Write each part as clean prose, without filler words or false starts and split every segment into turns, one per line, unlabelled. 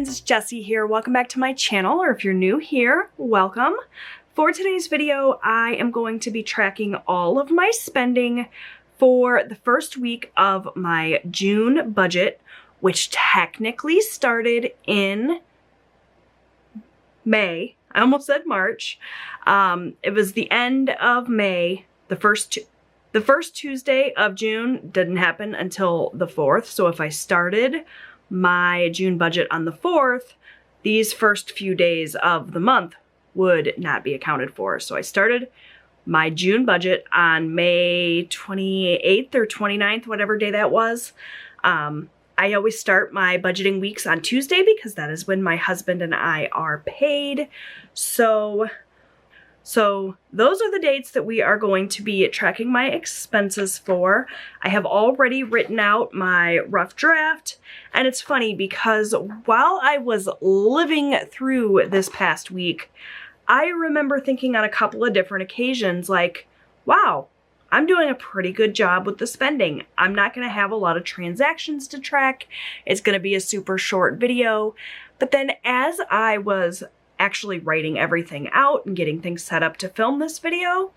friends, it's Jessie here. Welcome back to my channel, or if you're new here, welcome. For today's video, I am going to be tracking all of my spending for the first week of my June budget, which technically started in May. I almost said March. It was the end of May. The first Tuesday of June didn't happen until the 4th. So if I started my June budget on the 4th, these first few days of the month would not be accounted for. So I started my June budget on May 28th or 29th, whatever day that was. I always start my budgeting weeks on Tuesday because that is when my husband and I are paid. So those are the dates that we are going to be tracking my expenses for. I have already written out my rough draft, and it's funny because while I was living through this past week, I remember thinking on a couple of different occasions like, wow, I'm doing a pretty good job with the spending. I'm not going to have a lot of transactions to track. It's going to be a super short video. But then as I was actually writing everything out and getting things set up to film this video,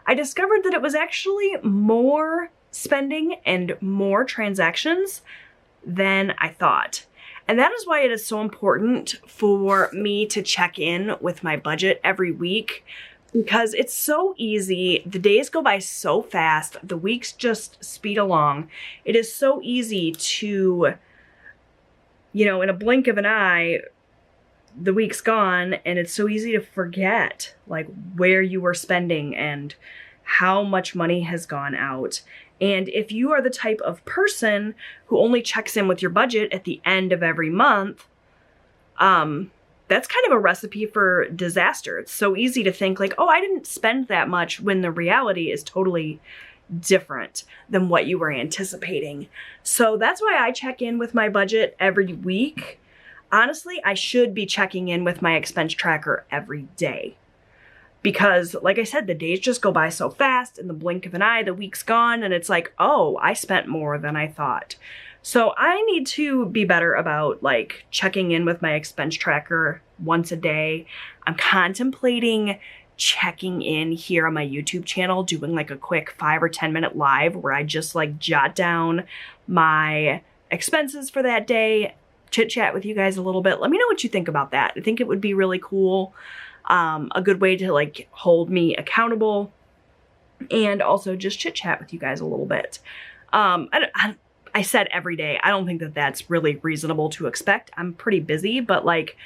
I discovered that it was actually more spending and more transactions than I thought. And that is why it is so important for me to check in with my budget every week, because it's so easy. The days go by so fast. The weeks just speed along. It is so easy to, in a blink of an eye, the week's gone, and it's so easy to forget like where you were spending and how much money has gone out. And if you are the type of person who only checks in with your budget at the end of every month, that's kind of a recipe for disaster. It's so easy to think like, oh, I didn't spend that much, when the reality is totally different than what you were anticipating. So that's why I check in with my budget every week. Honestly, I should be checking in with my expense tracker every day, because like I said, the days just go by so fast. In the blink of an eye, the week's gone, and it's like, oh, I spent more than I thought. So I need to be better about like checking in with my expense tracker once a day. I'm contemplating checking in here on my YouTube channel, doing like a quick 5 or 10 minute live where I just like jot down my expenses for that day, chit chat with you guys a little bit. Let me know what you think about that. I think it would be really cool. A good way to like hold me accountable and also just chit chat with you guys a little bit. I said every day. I don't think that that's really reasonable to expect. I'm pretty busy, but like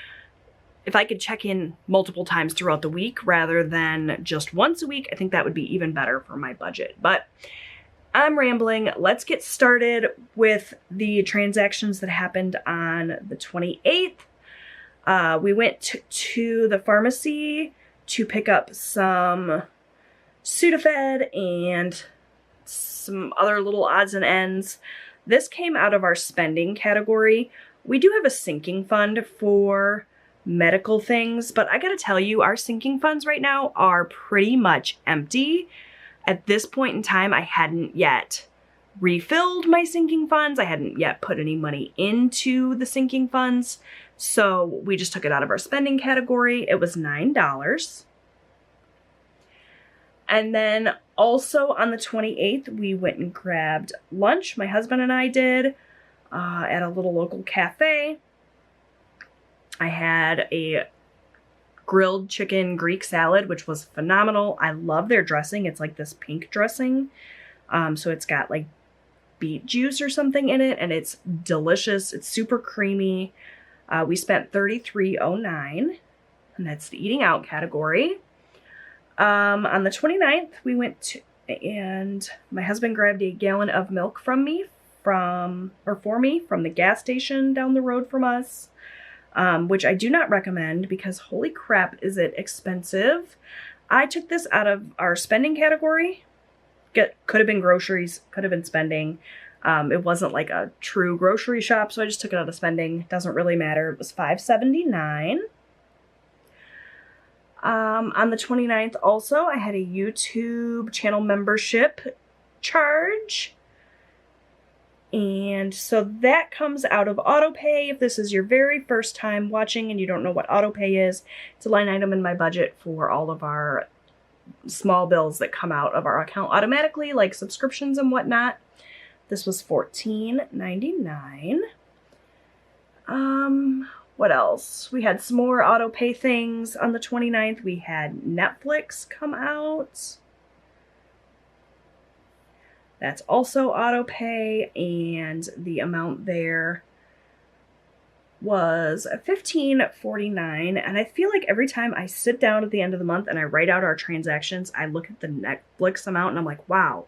if I could check in multiple times throughout the week rather than just once a week, I think that would be even better for my budget. But I'm rambling. Let's get started with the transactions that happened on the 28th. We went to the pharmacy to pick up some Sudafed and some other little odds and ends. This came out of our spending category. We do have a sinking fund for medical things, but I gotta tell you, our sinking funds right now are pretty much empty. At this point in time, I hadn't yet refilled my sinking funds. I hadn't yet put any money into the sinking funds. So we just took it out of our spending category. It was $9. And then also on the 28th, we went and grabbed lunch. My husband and I did at a little local cafe. I had a grilled chicken Greek salad, which was phenomenal. I love their dressing. It's like this pink dressing. So it's got like beet juice or something in it, and it's delicious. It's super creamy. We spent $33.09, and that's the eating out category. On the 29th, we went and my husband grabbed a gallon of milk for me from the gas station down the road from us. Which I do not recommend because holy crap, is it expensive. I took this out of our spending category. Could have been groceries, could have been spending. It wasn't like a true grocery shop, so I just took it out of spending. Doesn't really matter. It was $5.79. On the 29th also, I had a YouTube channel membership charge. And so that comes out of autopay. If this is your very first time watching and you don't know what autopay is, it's a line item in my budget for all of our small bills that come out of our account automatically, like subscriptions and whatnot. This was $14.99. What else? We had some more auto pay things. On the 29th, we had Netflix come out. That's also auto pay, and the amount there was $15.49. And I feel like every time I sit down at the end of the month and I write out our transactions, I look at the Netflix amount and I'm like, wow,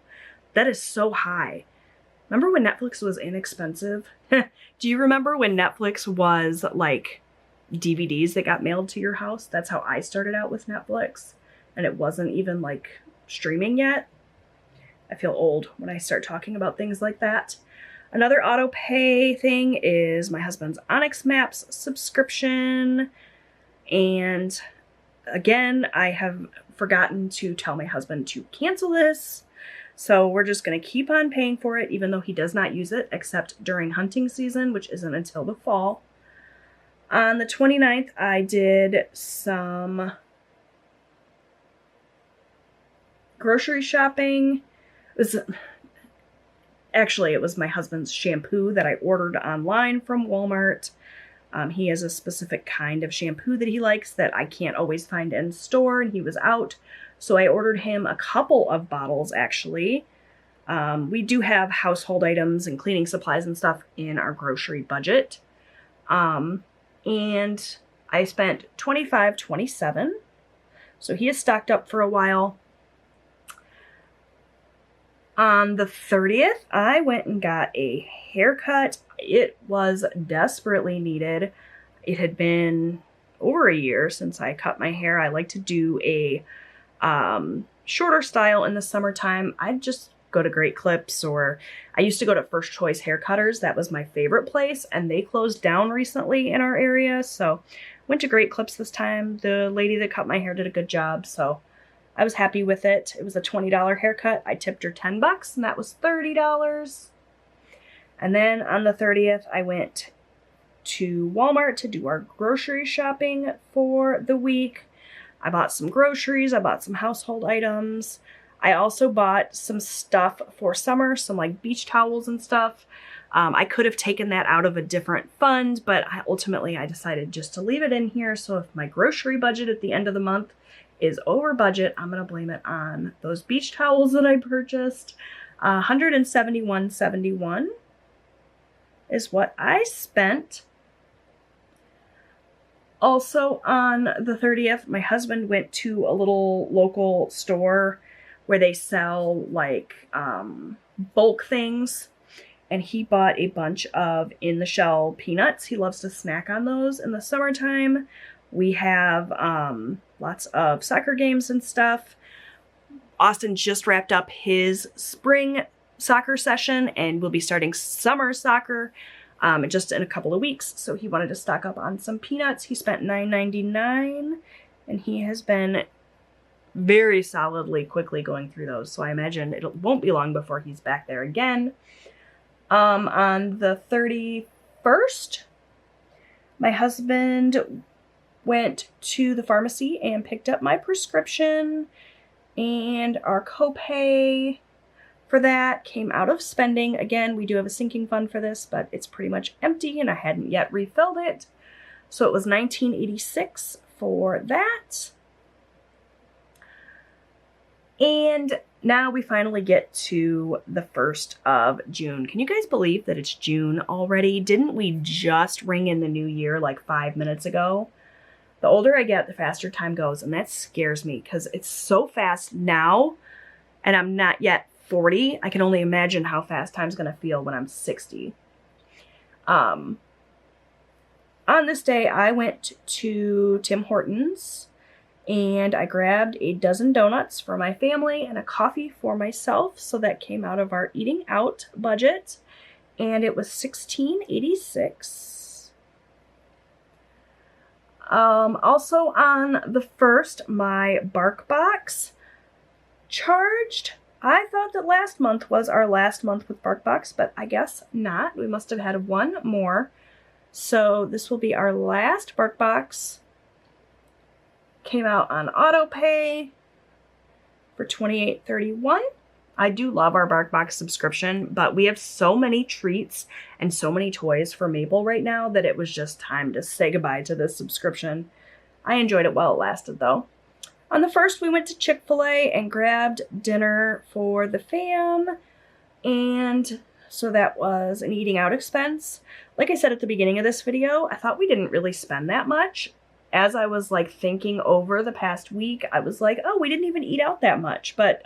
that is so high. Remember when Netflix was inexpensive? Do you remember when Netflix was like DVDs that got mailed to your house? That's how I started out with Netflix. And it wasn't even like streaming yet. I feel old when I start talking about things like that. Another auto pay thing is my husband's Onyx Maps subscription. And again, I have forgotten to tell my husband to cancel this. So we're just going to keep on paying for it, even though he does not use it, except during hunting season, which isn't until the fall. On the 29th, I did some grocery shopping. It was my husband's shampoo that I ordered online from Walmart. He has a specific kind of shampoo that he likes that I can't always find in store, and he was out. So I ordered him a couple of bottles, actually. We do have household items and cleaning supplies and stuff in our grocery budget. And I spent $25.27. So he is stocked up for a while. On the 30th, I went and got a haircut. It was desperately needed. It had been over a year since I cut my hair. I like to do a shorter style in the summertime. I'd just go to Great Clips, or I used to go to First Choice Haircutters. That was my favorite place, and they closed down recently in our area. So went to Great Clips this time. The lady that cut my hair did a good job, so I was happy with it. It was a $20 haircut. I tipped her $10, and that was $30. And then on the 30th, I went to Walmart to do our grocery shopping for the week. I bought some groceries. I bought some household items. I also bought some stuff for summer, some like beach towels and stuff. I could have taken that out of a different fund, but ultimately I decided just to leave it in here. So if my grocery budget at the end of the month is over budget, I'm going to blame it on those beach towels that I purchased. $171.71 is what I spent. Also on the 30th, my husband went to a little local store where they sell like bulk things, and he bought a bunch of in-the-shell peanuts. He loves to snack on those in the summertime. We have lots of soccer games and stuff. Austin just wrapped up his spring soccer session and will be starting summer soccer just in a couple of weeks. So he wanted to stock up on some peanuts. He spent $9.99, and he has been very solidly quickly going through those. So I imagine it won't be long before he's back there again. On the 31st, my husband went to the pharmacy and picked up my prescription, and our copay for that came out of spending. Again, we do have a sinking fund for this, but it's pretty much empty and I hadn't yet refilled it. So it was $19.86 for that. And now we finally get to the 1st of June. Can you guys believe that it's June already? Didn't we just ring in the new year like 5 minutes ago? The older I get, the faster time goes, and that scares me because it's so fast now, and I'm not yet 40. I can only imagine how fast time's going to feel when I'm 60. On this day, I went to Tim Hortons, and I grabbed a dozen donuts for my family and a coffee for myself. So that came out of our eating out budget, and it was $16.86. Also on the 1st, my BarkBox charged. I thought that last month was our last month with BarkBox, but I guess not. We must have had one more. So this will be our last BarkBox. Came out on auto pay for $28.31. I do love our BarkBox subscription, but we have so many treats and so many toys for Mabel right now that it was just time to say goodbye to this subscription. I enjoyed it while it lasted, though. On the 1st, we went to Chick-fil-A and grabbed dinner for the fam, and so that was an eating out expense. Like I said at the beginning of this video, I thought we didn't really spend that much. As I was like thinking over the past week, I was like, oh, we didn't even eat out that much, but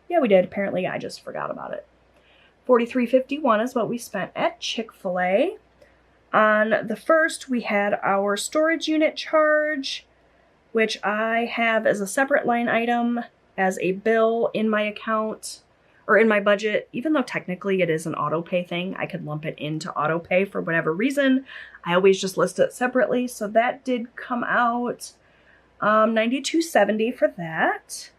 yeah, we did. Apparently, I just forgot about it. $43.51 is what we spent at Chick-fil-A. On the 1st, we had our storage unit charge, which I have as a separate line item as a bill in my account or in my budget. Even though technically it is an auto pay thing, I could lump it into auto pay for whatever reason. I always just list it separately. So that did come out $92.70 for that.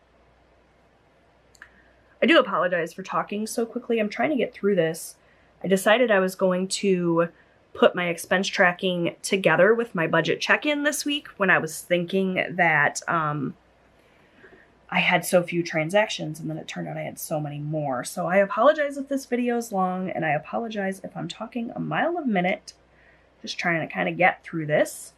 I do apologize for talking so quickly. I'm trying to get through this. I decided I was going to put my expense tracking together with my budget check-in this week when I was thinking that I had so few transactions, and then it turned out I had so many more. So I apologize if this video is long, and I apologize if I'm talking a mile a minute. Just trying to kind of get through this.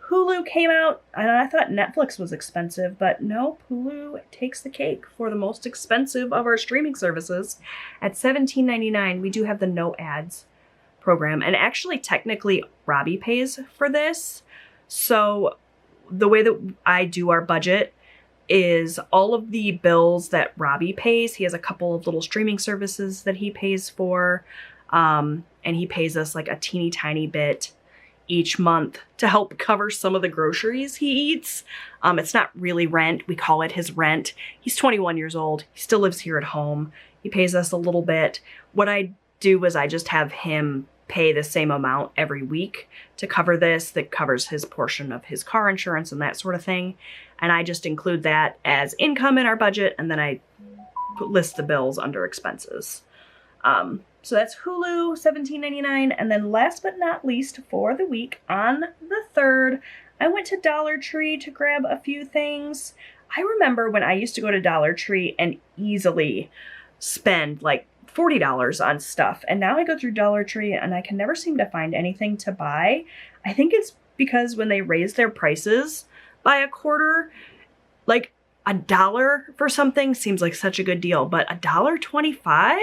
Hulu came out, and I thought Netflix was expensive, but no, Hulu takes the cake for the most expensive of our streaming services. At $17.99, we do have the no ads program, and actually technically Robbie pays for this. So the way that I do our budget is all of the bills that Robbie pays. He has a couple of little streaming services that he pays for, and he pays us like a teeny tiny bit each month to help cover some of the groceries he eats. It's not really rent. We call it his rent. He's 21 years old. He still lives here at home. He pays us a little bit. What I do is I just have him pay the same amount every week to cover this. That covers his portion of his car insurance and that sort of thing. And I just include that as income in our budget, and then I list the bills under expenses. So that's Hulu, $17.99. And then last but not least for the week, on the 3rd, I went to Dollar Tree to grab a few things. I remember when I used to go to Dollar Tree and easily spend like $40 on stuff. And now I go through Dollar Tree and I can never seem to find anything to buy. I think it's because when they raise their prices by a quarter, like $1 for something seems like such a good deal, but $1.25?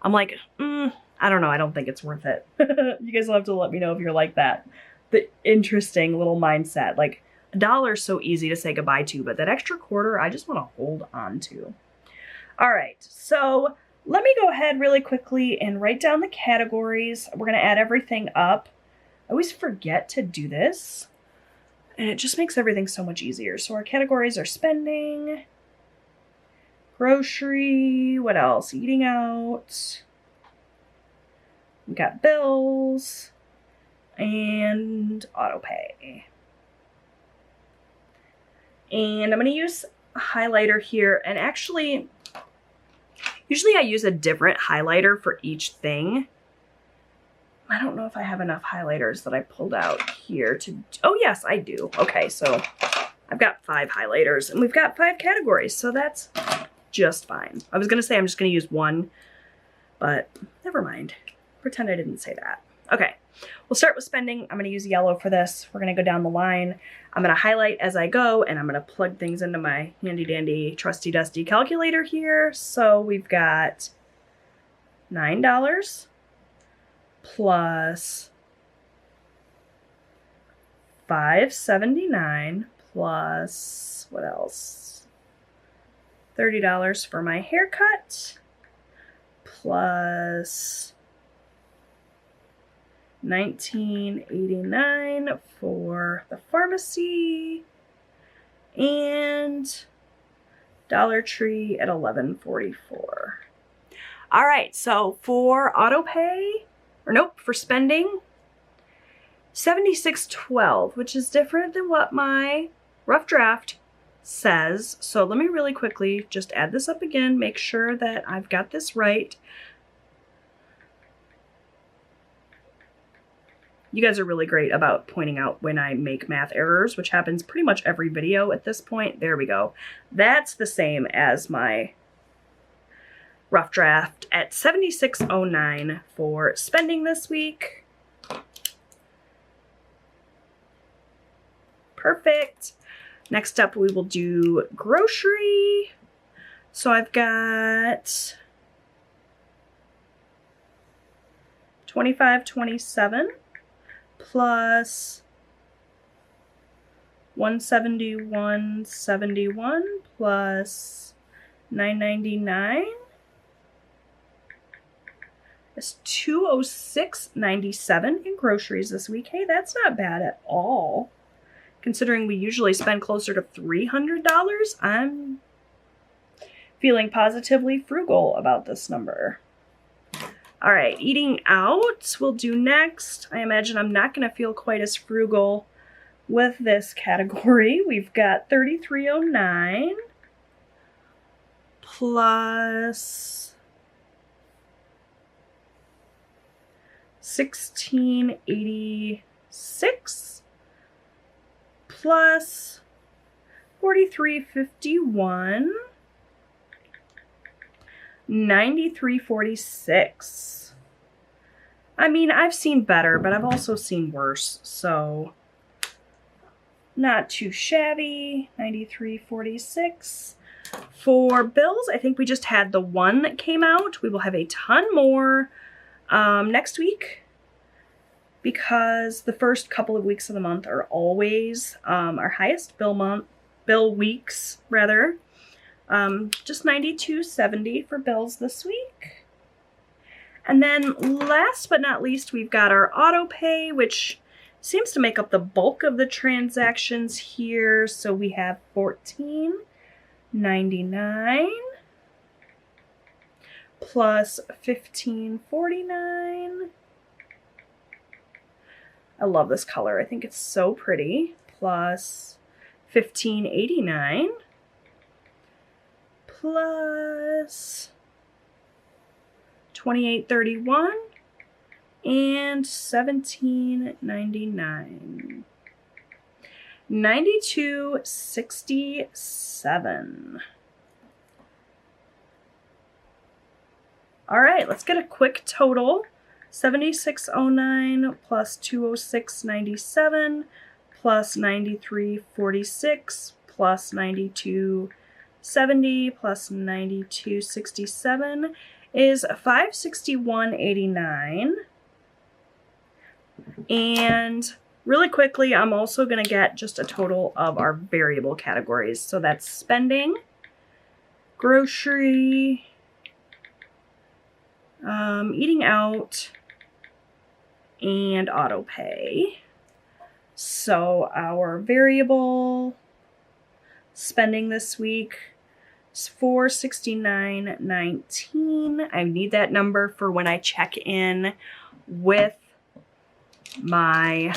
I'm like, I don't know. I don't think it's worth it. You guys will have to let me know if you're like that. The interesting little mindset, like $1 is so easy to say goodbye to, but that extra quarter, I just want to hold on to. All right. So let me go ahead really quickly and write down the categories. We're going to add everything up. I always forget to do this, and it just makes everything so much easier. So our categories are spending, grocery, what else? Eating out. We got bills and auto pay. And I'm going to use a highlighter here, and actually, usually I use a different highlighter for each thing. I don't know if I have enough highlighters that I pulled out here to... Oh, yes, I do. Okay, so I've got 5 highlighters, and we've got 5 categories, so that's just fine. I was going to say I'm just going to use one, but never mind. Pretend I didn't say that. Okay, we'll start with spending. I'm going to use yellow for this. We're going to go down the line. I'm going to highlight as I go, and I'm going to plug things into my handy-dandy, trusty-dusty calculator here. So we've got $9 plus $5.79 plus, what else? $30 for my haircut plus $19.89 for the pharmacy, and Dollar Tree at $11.44. All right, so for auto pay, or nope, for spending, $76.12, which is different than what my rough draft says. So let me really quickly just add this up again, make sure that I've got this right. You guys are really great about pointing out when I make math errors, which happens pretty much every video at this point. There we go. That's the same as my rough draft at $76.09 for spending this week. Perfect. Next up, we will do grocery. So I've got $25.27 plus $171.71 plus $9.99 is $206.97 in groceries this week. Hey, that's not bad at all. Considering we usually spend closer to $300, I'm feeling positively frugal about this number. All right, eating out we'll do next. I imagine I'm not going to feel quite as frugal with this category. We've got $33.09 plus $16.86 plus $43.51, $93.46. I mean, I've seen better, but I've also seen worse, so not too shabby. $93.46. For bills, I think we just had the one that came out. We will have a ton more next week, because the first couple of weeks of the month are always our highest bill weeks rather. Just $92.70 for bills this week. And then last but not least, we've got our auto pay, which seems to make up the bulk of the transactions here. So we have $14.99 plus $15.49. I love this color. I think it's so pretty. Plus $15.89 plus $28.31 and $17.99. $92.67. All right, let's get a quick total. $76.09 plus $206.97 plus $93.46 plus $92.70 plus $92.67 is $561.89. And really quickly, I'm also going to get just a total of our variable categories. So that's spending, grocery, eating out, and auto pay. So our variable spending this week is $469.19. I need that number for when I check in with my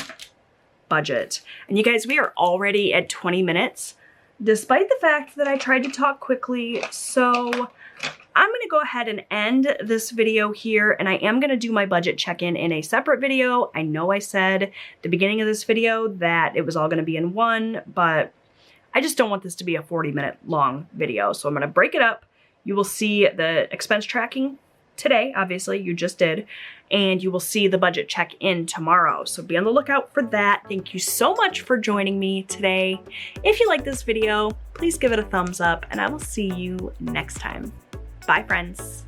budget. And you guys, we are already at 20 minutes, despite the fact that I tried to talk quickly. So I'm going to go ahead and end this video here, and I am going to do my budget check-in in a separate video. I know I said at the beginning of this video that it was all going to be in one, but I just don't want this to be a 40-minute long video. So I'm going to break it up. You will see the expense tracking today, obviously, you just did, and you will see the budget check-in tomorrow. So be on the lookout for that. Thank you so much for joining me today. If you like this video, please give it a thumbs up, and I will see you next time. Bye, friends.